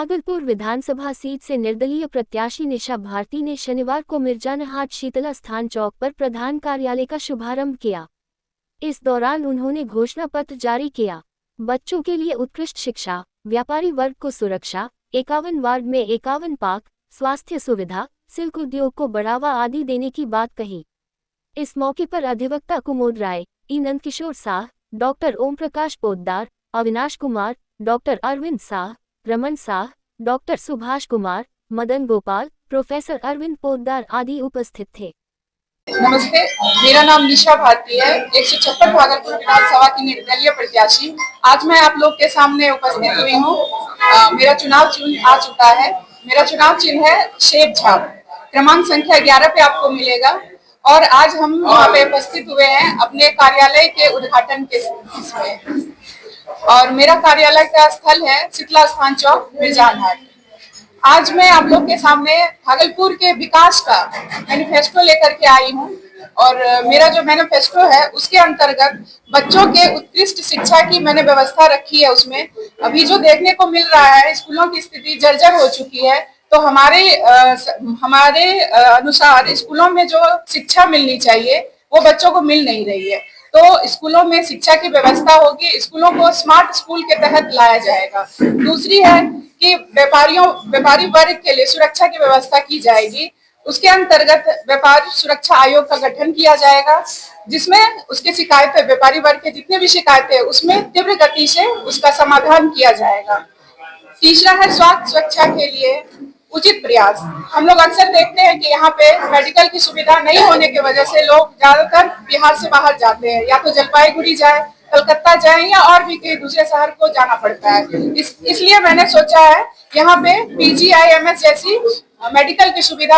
भागलपुर विधानसभा seat से निर्दलीय प्रत्याशी निशा भारती ने शनिवार को मिर्जानहाट शीतला स्थान चौक पर प्रधान कार्यालय का शुभारंभ किया। इस दौरान उन्होंने घोषणा पत्र जारी किया। बच्चों के लिए उत्कृष्ट शिक्षा, व्यापारी वर्ग को सुरक्षा, 51 वार्ड में 51 पार्क, स्वास्थ्य सुविधा, सिल्क उद्योग को बढ़ावा आदि देने की बात कही। इस मौके पर अधिवक्ता कुमोद राय, ई Nandkishore Sah, doctor Om Prakash Poddar, Avinash Kumar, doctor Arvind Sah, Raman Sah, doctor Subhash Kumar, Madan Gopal, professor Arvind Poddar आदि उपस्थित थे। नमस्ते, मेरा नाम निशा भारती है, 156 भागलपुर विधानसभा की निर्दलीय प्रत्याशी। आज मैं आप लोग के सामने उपस्थित हुई हूँ। मेरा चुनाव चिन्ह आ चुका है। मेरा चुनाव चिन्ह है शेप छाप, क्रमांक संख्या 11 पे आपको मिलेगा। और आज हम यहाँ पे उपस्थित हुए हैं अपने कार्यालय के उद्घाटन के इसमें। और मेरा कार्यालय का स्थल है शीतला स्थान चौक, मिर्जानहाट। आज मैं आप लोग के सामने भागलपुर के विकास का मैनिफेस्टो लेकर के आई हूँ। और मेरा जो मैनिफेस्टो है उसके अंतर्गत बच्चों के उत्कृष्ट शिक्षा की मैंने व्यवस्था रखी है। उसमें अभी जो देखने को मिल रहा है, स्कूलों की स्थिति जर्जर हो चुकी है। तो हमारे अनुसार स्कूलों में जो शिक्षा मिलनी चाहिए वो बच्चों को मिल नहीं रही है। तो स्कूलों में शिक्षा की व्यवस्था होगी, स्कूलों को स्मार्ट स्कूल के तहत लाया जाएगा। दूसरी है कि व्यापारी वर्ग के लिए सुरक्षा की व्यवस्था की जाएगी। उसके अंतर्गत व्यापार सुरक्षा आयोग का गठन किया जाएगा, जिसमें उसकी शिकायतें, व्यापारी वर्ग के जितने भी शिकायतें, उसमें तीव्र गति से उसका समाधान किया जाएगा। तीसरा है स्वास्थ्य सुरक्षा के लिए उचित प्रयास। हम लोग अक्सर देखते हैं कि यहाँ पे मेडिकल की सुविधा नहीं होने की वजह से लोग ज्यादातर बिहार से बाहर जाते हैं, या तो जलपाईगुड़ी जाए, कलकत्ता जाए, या और भी कई दूसरे शहर को जाना पड़ता है। इसलिए मैंने सोचा है यहाँ पे PGIMS जैसी मेडिकल की सुविधा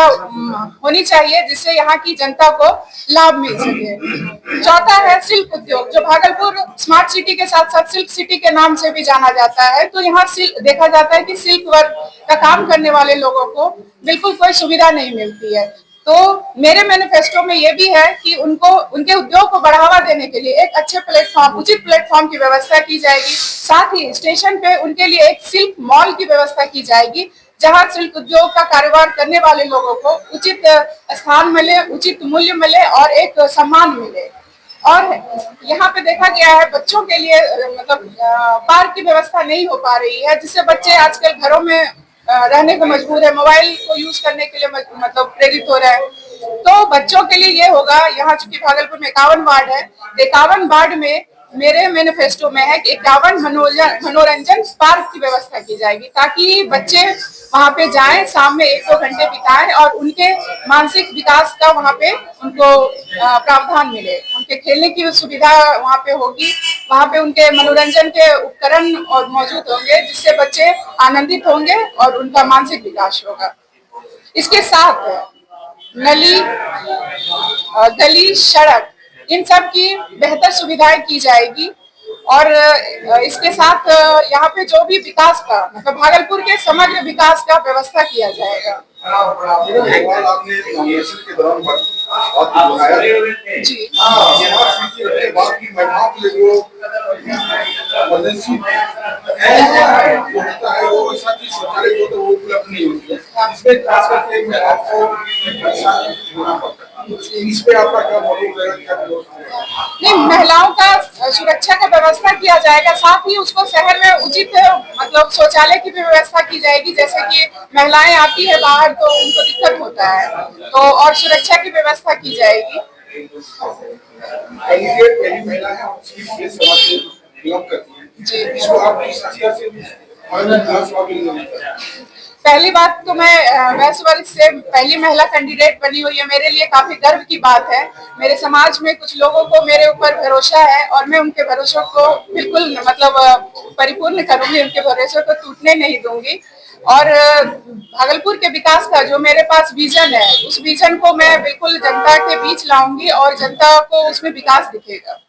होनी चाहिए, जिससे यहाँ की जनता को लाभ मिल सके। चौथा है सिल्क उद्योग, जो भागलपुर स्मार्ट सिटी के साथ साथ सिल्क सिटी के नाम से भी जाना जाता है। तो यहाँ देखा जाता है कि सिल्क वर्क का काम करने वाले लोगों को बिल्कुल कोई सुविधा नहीं मिलती है। तो मेरे मैनिफेस्टो में ये भी है कि उनके उद्योग को बढ़ावा देने के लिए एक अच्छे प्लेटफॉर्म, उचित प्लेटफॉर्म की व्यवस्था की जाएगी। साथ ही स्टेशन पे उनके लिए एक सिल्क मॉल की व्यवस्था की जाएगी, जहां सिल्क उद्योग का कारोबार करने वाले लोगों को उचित स्थान मिले, उचित मूल्य मिले और एक सम्मान मिले। और यहाँ पे देखा गया है बच्चों के लिए मतलब पार्क की व्यवस्था नहीं हो पा रही है, जिससे बच्चे आजकल घरों में रहने को मजबूर है, मोबाइल को यूज करने के लिए मतलब प्रेरित हो रहा है। तो बच्चों के लिए ये होगा, यहाँ चूंकि भागलपुर में 51 वार्ड है, 51 वार्ड में मेरे मैनिफेस्टो में है कि 51 मनोरंजन पार्क की व्यवस्था की जाएगी, ताकि बच्चे वहाँ पे जाएं, शाम में 1-2 घंटे बिताएं और उनके मानसिक विकास का वहाँ पे उनको प्रावधान मिले। उनके खेलने की सुविधा वहाँ पे होगी, वहाँ पे उनके मनोरंजन के उपकरण और मौजूद होंगे, जिससे बच्चे आनंदित होंगे और उनका मानसिक विकास होगा। इसके साथ नली, गली, सड़क, इन सब की बेहतर सुविधाएं की जाएगी। और इसके साथ यहाँ पे जो भी विकास का मतलब भागलपुर के समग्र विकास का व्यवस्था किया जाएगा। जी इस पे आपका क्या नहीं, महिलाओं का सुरक्षा का व्यवस्था किया जाएगा। साथ ही उसको शहर में उचित मतलब शौचालय की भी व्यवस्था की जाएगी, जैसे कि महिलाएं आती है बाहर तो उनको दिक्कत होता है, तो और सुरक्षा की व्यवस्था की जाएगी। पहली बात तो मैं वैश्य वर्ग से पहली महिला कैंडिडेट बनी हुई है, मेरे लिए काफी गर्व की बात है। मेरे समाज में कुछ लोगों को मेरे ऊपर भरोसा है और मैं उनके भरोसे को बिल्कुल मतलब परिपूर्ण करूंगी, उनके भरोसे को टूटने नहीं दूंगी। और भागलपुर के विकास का जो मेरे पास विजन है, उस विजन को मैं बिल्कुल जनता के बीच लाऊंगी और जनता को उसमें विकास दिखेगा।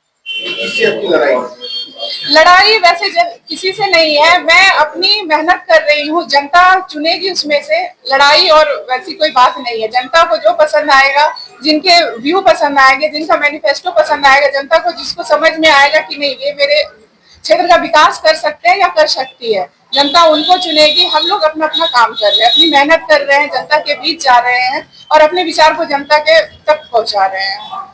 लड़ाई वैसे किसी से नहीं है, मैं अपनी मेहनत कर रही हूँ, जनता चुनेगी उसमें से। लड़ाई और वैसी कोई बात नहीं है। जनता को जो पसंद आएगा, जिनके व्यू पसंद आएंगे, जिनका मैनिफेस्टो पसंद आएगा, जनता को जिसको समझ में आएगा कि नहीं ये मेरे क्षेत्र का विकास कर सकते हैं या कर सकती है, जनता उनको चुनेगी। हम लोग अपना अपना काम कर रहे हैं, अपनी मेहनत कर रहे हैं, जनता के बीच जा रहे हैं और अपने विचार को जनता के तक पहुंचा रहे हैं।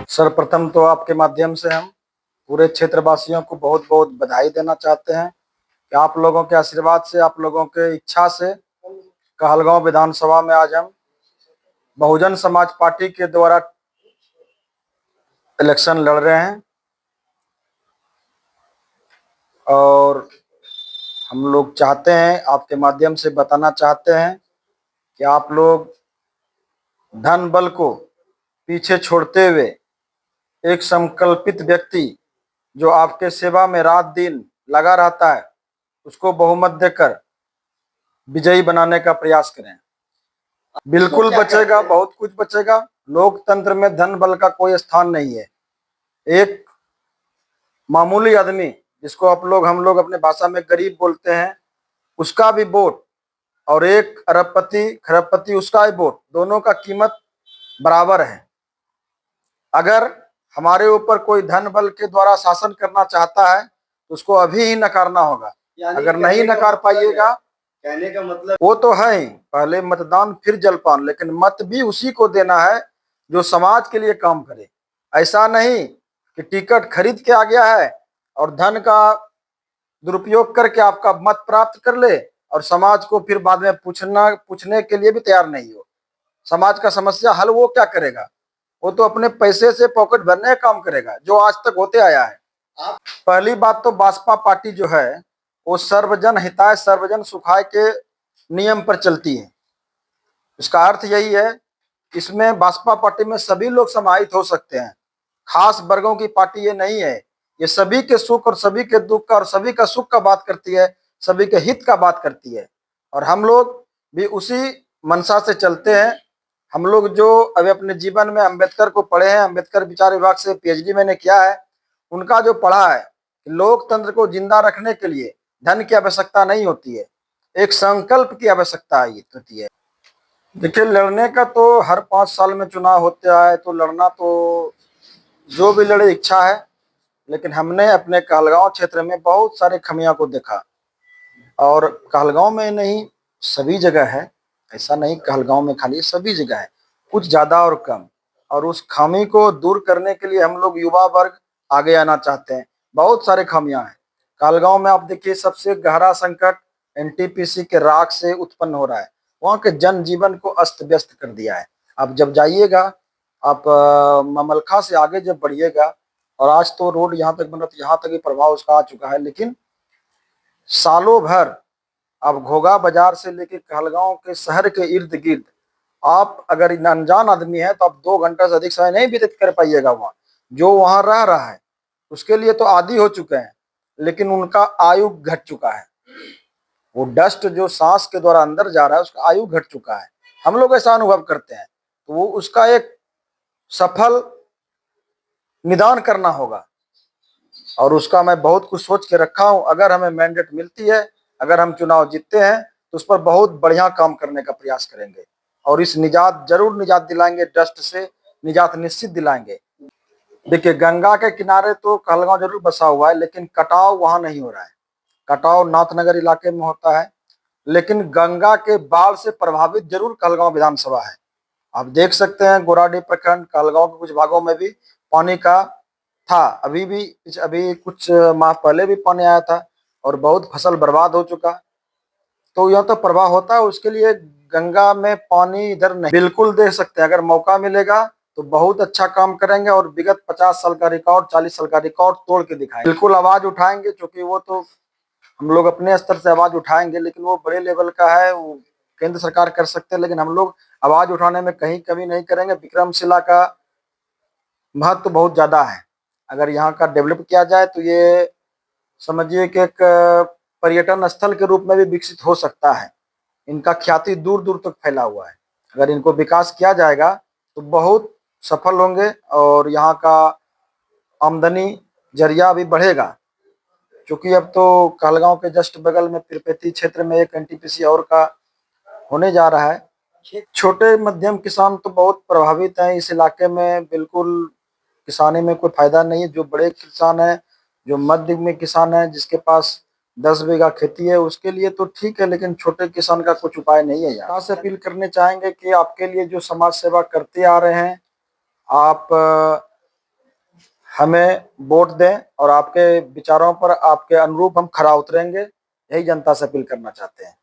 सर्वप्रथम तो आपके माध्यम से हम पूरे क्षेत्रवासियों को बहुत बहुत बधाई देना चाहते हैं कि आप लोगों के आशीर्वाद से, आप लोगों के इच्छा से कहलगांव विधानसभा में आज हम बहुजन समाज पार्टी के द्वारा इलेक्शन लड़ रहे हैं। और हम लोग चाहते हैं, आपके माध्यम से बताना चाहते हैं कि आप लोग धन बल को पीछे छोड़ते हुए एक संकल्पित व्यक्ति जो आपके सेवा में रात दिन लगा रहता है, उसको बहुमत देकर विजयी बनाने का प्रयास करें। बिल्कुल बचेगा, बहुत कुछ बचेगा। लोकतंत्र में धन बल का कोई स्थान नहीं है। एक मामूली आदमी, जिसको हम लोग अपने भाषा में गरीब बोलते हैं, उसका भी वोट और एक अरबपति खरबपति उसका भी वोट, दोनों का कीमत बराबर है। अगर हमारे ऊपर कोई धन बल के द्वारा शासन करना चाहता है तो उसको अभी ही नकारना होगा। अगर नहीं नकार पाइएगा, कहने का मतलब वो तो है ही, पहले मतदान फिर जलपान, लेकिन मत भी उसी को देना है जो समाज के लिए काम करे। ऐसा नहीं कि टिकट खरीद के आ गया है और धन का दुरुपयोग करके आपका मत प्राप्त कर ले और समाज को फिर बाद में पूछने के लिए भी तैयार नहीं हो। समाज का समस्या हल वो क्या करेगा? वो तो अपने पैसे से पॉकेट भरने का काम करेगा, जो आज तक होते आया है। पहली बात तो भाजपा पार्टी जो है वो सर्वजन हिताय सर्वजन सुखाय के नियम पर चलती है। इसका अर्थ यही है, इसमें भाजपा पार्टी में सभी लोग समाहित हो सकते हैं। खास वर्गों की पार्टी ये नहीं है। ये सभी के सुख और सभी के दुख का और सभी का सुख का बात करती है, सभी के हित का बात करती है। और हम लोग भी उसी मंशा से चलते हैं। हम लोग जो अभी अपने जीवन में अंबेडकर को पढ़े हैं, अंबेडकर विचार विभाग से पीएचडी मैंने किया है, उनका जो पढ़ा है, लोकतंत्र को जिंदा रखने के लिए धन की आवश्यकता नहीं होती है, एक संकल्प की आवश्यकता होती है। देखिए, लड़ने का तो हर 5 साल में चुनाव होते आए, तो लड़ना तो जो भी लड़े इच्छा है। लेकिन हमने अपने कहलगांव क्षेत्र में बहुत सारे खामियों को देखा, और कहलगांव में नहीं, सभी जगह है। ऐसा नहीं कहलगांव में खाली, सभी जगह है, कुछ ज्यादा और कम। और उस खामी को दूर करने के लिए हम लोग युवा वर्ग आगे आना चाहते हैं। बहुत सारे खामियां हैं कहलगांव में। आप देखिए, सबसे गहरा संकट एनटीपीसी के राख से उत्पन्न हो रहा है। वहाँ के जनजीवन को अस्त व्यस्त कर दिया है। आप जब जाइएगा, आप ममलखा से आगे जब बढ़िएगा, और आज तो रोड यहाँ तक बन रहा, तो यहाँ तक भी प्रभाव उसका आ चुका है। लेकिन सालों भर आप घोगा बाजार से लेकर कहलगांव के शहर के इर्द गिर्द, आप अगर अनजान आदमी है तो आप 2 घंटा से अधिक समय नहीं व्यतीत कर पाइएगा। वहाँ जो वहाँ रह रहा है उसके लिए तो आदी हो चुके हैं, लेकिन उनका आयु घट चुका है। वो डस्ट जो सांस के द्वारा अंदर जा रहा है, उसका आयु घट चुका है। हम लोग ऐसा अनुभव करते हैं, तो वो उसका एक सफल निदान करना होगा। और उसका मैं बहुत कुछ सोच के रखा हूं। अगर हमें मैंडेट मिलती है, अगर हम चुनाव जीतते हैं, तो उस पर बहुत बढ़िया काम करने का प्रयास करेंगे और इस जरूर निजात दिलाएंगे, डस्ट से निजात निश्चित दिलाएंगे। देखिए, गंगा के किनारे तो कहलगांव जरूर बसा हुआ है, लेकिन कटाव वहां नहीं हो रहा है। कटाव नाथनगर इलाके में होता है, लेकिन गंगा के बाढ़ से प्रभावित जरूर कहलगांव विधानसभा है। आप देख सकते हैं, गोराडीह प्रखंड, कहलगांव के कुछ भागों में भी पानी का था। अभी कुछ माह पहले भी पानी आया था और बहुत फसल बर्बाद हो चुका। तो यह तो प्रवाह होता है, उसके लिए गंगा में पानी इधर नहीं। बिल्कुल दे सकते हैं, अगर मौका मिलेगा तो बहुत अच्छा काम करेंगे और विगत 50 साल का रिकॉर्ड, 40 साल का रिकॉर्ड तोड़ के दिखाएंगे। बिल्कुल आवाज उठाएंगे, क्योंकि वो तो हम लोग अपने स्तर से आवाज उठाएंगे, लेकिन वो बड़े लेवल का है, वो केंद्र सरकार कर सकते हैं, लेकिन हम लोग आवाज उठाने में कहीं कमी नहीं करेंगे। विक्रमशिला का महत्व बहुत ज्यादा है। अगर यहाँ का डेवलप किया जाए तो ये समझिए कि एक पर्यटन स्थल के रूप में भी विकसित हो सकता है। इनका ख्याति दूर दूर तक फैला हुआ है। अगर इनको विकास किया जाएगा तो बहुत सफल होंगे और यहाँ का आमदनी जरिया भी बढ़ेगा। क्योंकि अब तो कहलगांव के जस्ट बगल में तिरपेती क्षेत्र में एक एनटीपीसी और का होने जा रहा है। छोटे मध्यम किसान तो बहुत प्रभावित हैं इस इलाके में। बिल्कुल किसानी में कोई फायदा नहीं है। जो बड़े किसान हैं, जो मध्य में किसान है, जिसके पास 10 बीघा खेती है, उसके लिए तो ठीक है, लेकिन छोटे किसान का कुछ उपाय नहीं है। यहाँ से अपील करने चाहेंगे कि आपके लिए जो समाज सेवा करते आ रहे हैं, आप हमें वोट दें और आपके विचारों पर, आपके अनुरूप हम खरा उतरेंगे। यही जनता से अपील करना चाहते हैं।